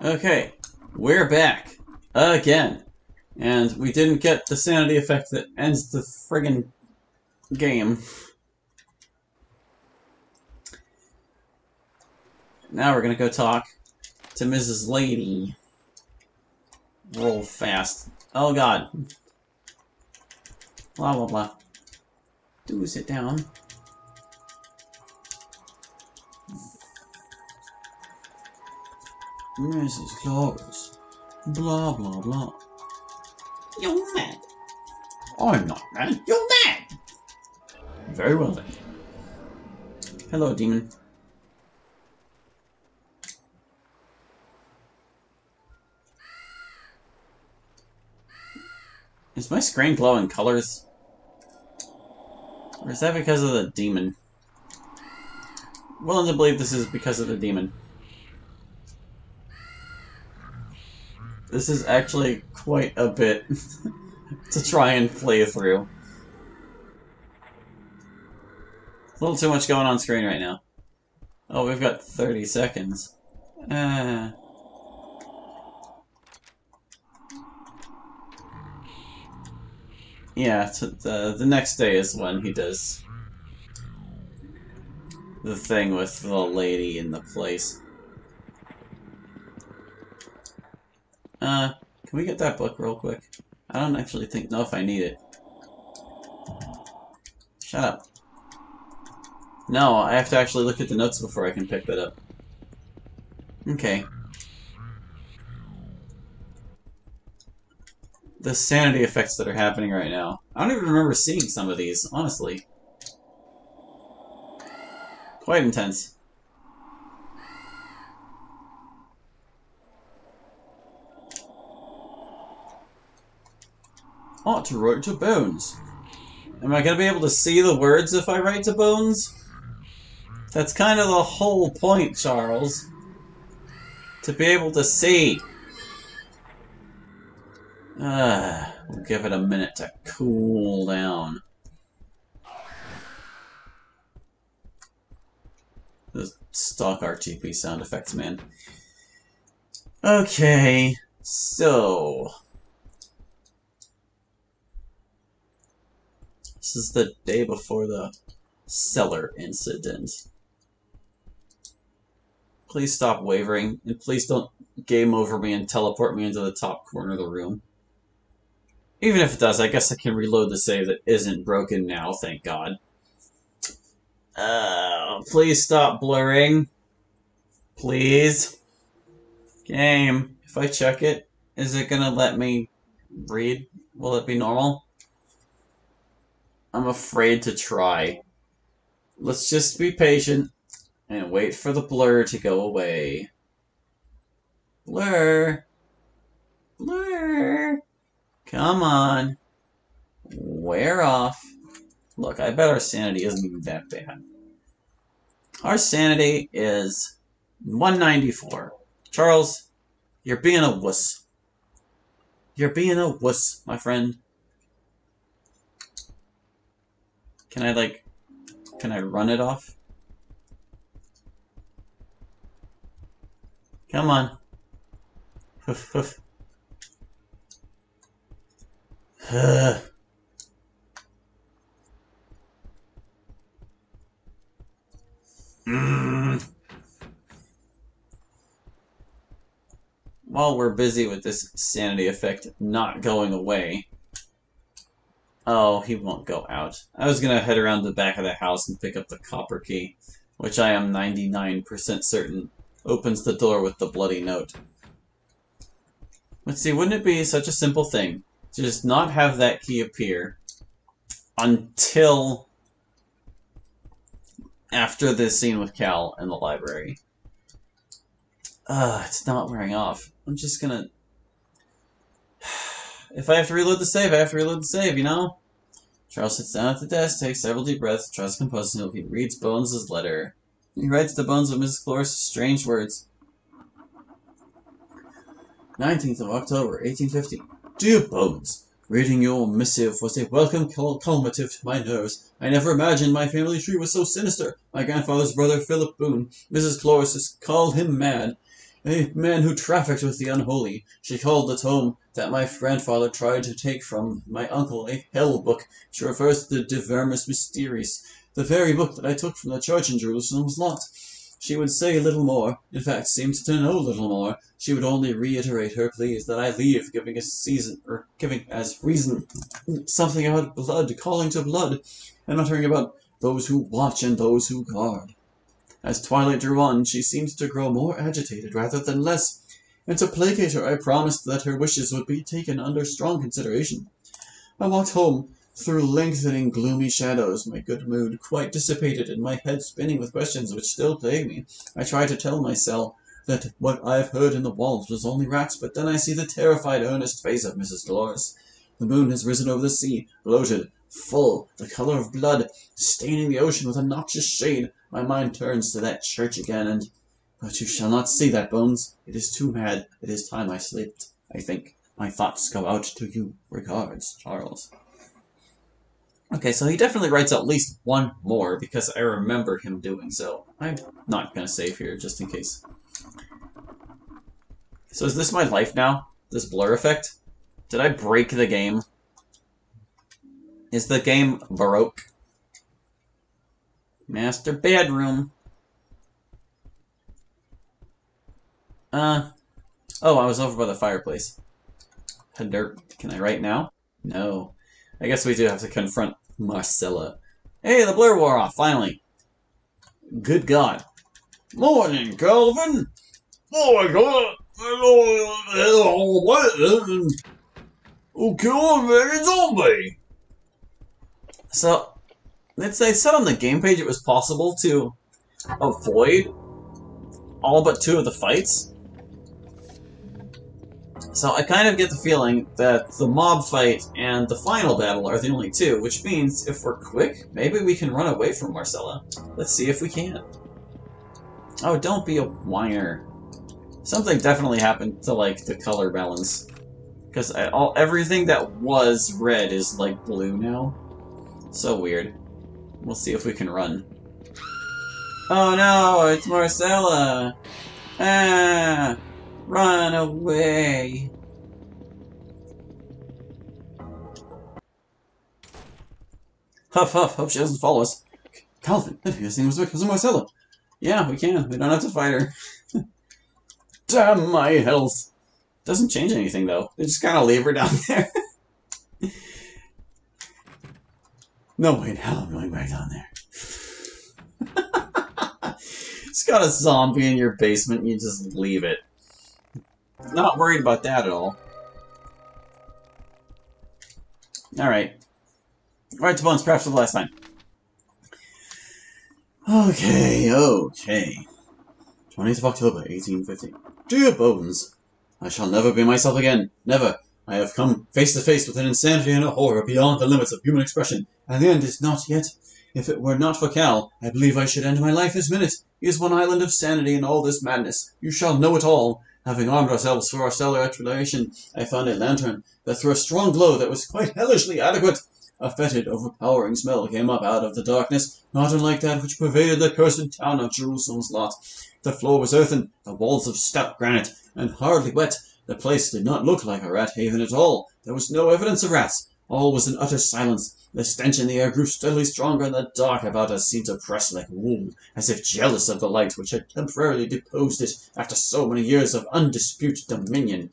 Okay, we're back again, and we didn't get the sanity effect that ends the friggin' game. Now we're gonna go talk to Mrs. Lady. Roll fast. Oh god. Blah blah blah. Do sit down. Mrs. Claus. Blah blah blah. You're mad. I'm not mad. You're mad. Very well then. Hello, demon. Is my screen glowing colors? Or is that because of the demon? I'm willing to believe this is because of the demon. This is actually quite a bit to try and play through. A little too much going on screen right now. Oh, we've got 30 seconds. Yeah, the next day is when he does the thing with the lady in the place. Can we get that book real quick? I don't actually know if I need it. Shut up. No, I have to actually look at the notes before I can pick that up. Okay. The sanity effects that are happening right now. I don't even remember seeing some of these, honestly. Quite intense. Ought to write to Bones. Am I going to be able to see the words if I write to Bones? That's kind of the whole point, Charles. To be able to see. We'll give it a minute to cool down. The stock RGB sound effects, man. Okay, so... This is the day before the cellar incident. Please stop wavering, and please don't game over me and teleport me into the top corner of the room. Even if it does, I guess I can reload the save that isn't broken now, thank God. Please stop blurring. Please. Game. If I check it, is it gonna let me read? Will it be normal? I'm afraid to try. Let's just be patient and wait for the blur to go away. Blur. Blur. Come on. Wear off. Look, I bet our sanity isn't even that bad. Our sanity is 194. Charles, you're being a wuss. You're being a wuss, my friend. Can I run it off? Come on. Hoof, hoof. While we're busy with this sanity effect not going away... Oh, he won't go out. I was gonna head around the back of the house and pick up the copper key, which I am 99% certain opens the door with the bloody note. Let's see, wouldn't it be such a simple thing to just not have that key appear until after this scene with Cal in the library? It's not wearing off. I'm just gonna... If I have to reload the save, I have to reload the save, you know? Charles sits down at the desk, takes several deep breaths, tries to compose himself. He reads Bones' letter. He writes to Bones of Mrs. Cloris strange words. 19th of October, 1850. Dear Bones, reading your missive was a welcome calmative to my nerves. I never imagined my family tree was so sinister. My grandfather's brother, Philip Boone, Mrs. Cloris called him mad. a man who trafficked with the unholy. She called the tome that my grandfather tried to take from my uncle a hell book. She refers to the De Vermis Mysteris, the very book that I took from the church in Jerusalem was locked. She would say little more, in fact seemed to know little more. She would only reiterate her pleas that I leave, giving as reason something about blood, calling to blood, and muttering about those who watch and those who guard. As twilight drew on, she seemed to grow more agitated rather than less, and to placate her I promised that her wishes would be taken under strong consideration. I walked home through lengthening gloomy shadows, my good mood quite dissipated and my head spinning with questions which still plague me. I try to tell myself that what I have heard in the walls was only rats, but then I see the terrified, earnest face of Mrs. Dolores. The moon has risen over the sea, bloated, full, the color of blood, staining the ocean with a noxious shade. My mind turns to that church again, but you shall not see that, Bones. It is too mad. It is time I slept, I think. My thoughts go out to you. Regards, Charles. Okay, so he definitely writes at least one more, because I remember him doing so. I'm not going to save here, just in case. So is this my life now? This blur effect? Did I break the game? Is the game baroque? Master bedroom. Oh, I was over by the fireplace. Can I write now? No. I guess we do have to confront Marcella. Hey, the blur wore off, finally. Good God. Morning, Calvin. Oh my God. Oh, kill a zombie. So, they said on the game page it was possible to avoid all but 2 of the fights. So I kind of get the feeling that the mob fight and the final battle are the only 2, which means if we're quick, maybe we can run away from Marcella. Let's see if we can. Oh, don't be a whiner. Something definitely happened to, like, the color balance. Because everything that was red is, like, blue now. So weird. We'll see if we can run. Oh no, it's Marcella! Ah! Run away! Huff huff, hope she doesn't follow us. Calvin, that thing was because of Marcella. Yeah, we can. We don't have to fight her. Damn my health! Doesn't change anything though. They just kind of leave her down there. No, wait, how am I going back down there? It's got a zombie in your basement and you just leave it. Not worried about that at all. Alright. Alright, to Bones, perhaps for the last time. Okay. 20th of October, 1850. Dear Bones, I shall never be myself again. Never. I have come face to face with an insanity and a horror beyond the limits of human expression, and the end is not yet. If it were not for Cal, I believe I should end my life this minute. He is one island of sanity in all this madness. You shall know it all. Having armed ourselves for our stellar exploration, I found a lantern that threw a strong glow that was quite hellishly adequate. A fetid, overpowering smell came up out of the darkness, not unlike that which pervaded the cursed town of Jerusalem's lot. The floor was earthen, the walls of stout granite, and hardly wet. The place did not look like a rat haven at all. There was no evidence of rats. All was in utter silence. The stench in the air grew steadily stronger, and the dark about us seemed to press like wool, as if jealous of the light which had temporarily deposed it after so many years of undisputed dominion.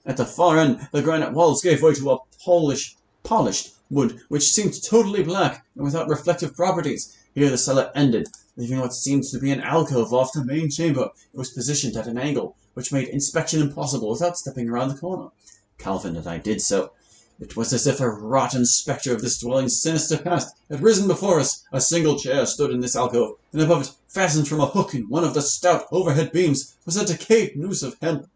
At the far end, the granite walls gave way to a polished wood, which seemed totally black and without reflective properties. Here the cellar ended, leaving what seemed to be an alcove off the main chamber. It was positioned at an angle, which made inspection impossible without stepping around the corner. Calvin and I did so. It was as if a rotten spectre of this dwelling's sinister past had risen before us. A single chair stood in this alcove, and above it, fastened from a hook in one of the stout overhead beams, was a decayed noose of hemp.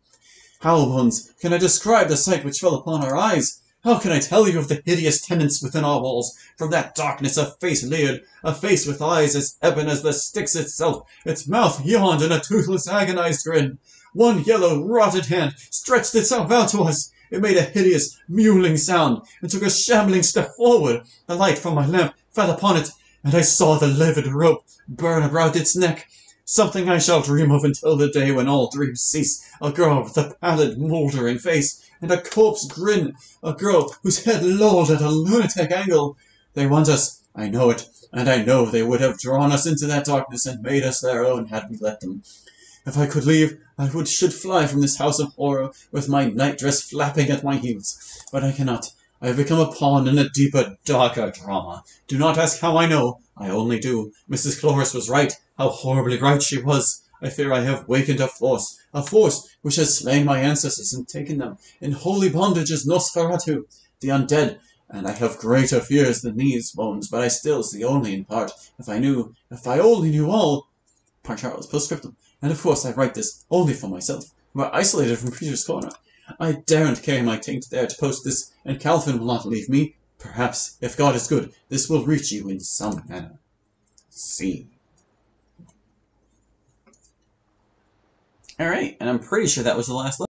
How, Bones, can I describe the sight which fell upon our eyes? How can I tell you of the hideous tenants within our walls? From that darkness a face leered, a face with eyes as ebon as the Styx itself. Its mouth yawned in a toothless, agonized grin. One yellow, rotted hand stretched itself out to us. It made a hideous, mewling sound, and took a shambling step forward. The light from my lamp fell upon it, and I saw the livid rope burn about its neck. Something I shall dream of until the day when all dreams cease. A girl with a pallid, mouldering face, and a corpse grin. A girl whose head lolled at a lunatic angle. They want us, I know it, and I know they would have drawn us into that darkness and made us their own had we let them. If I could leave, should fly from this house of horror, with my nightdress flapping at my heels. But I cannot. I have become a pawn in a deeper, darker drama. Do not ask how I know. I only do. Mrs. Cloris was right. How horribly right she was. I fear I have wakened a force which has slain my ancestors and taken them in holy bondage as Nosferatu, the undead, and I have greater fears than these bones, but I still see only in part. If I only knew all. Par Charles, postscriptum. And of course I write this only for myself. We're isolated from Preacher's Corner. I daren't carry my taint there to post this, and Calvin will not leave me. Perhaps, if God is good, this will reach you in some manner. See. Alright, and I'm pretty sure that was the last letter.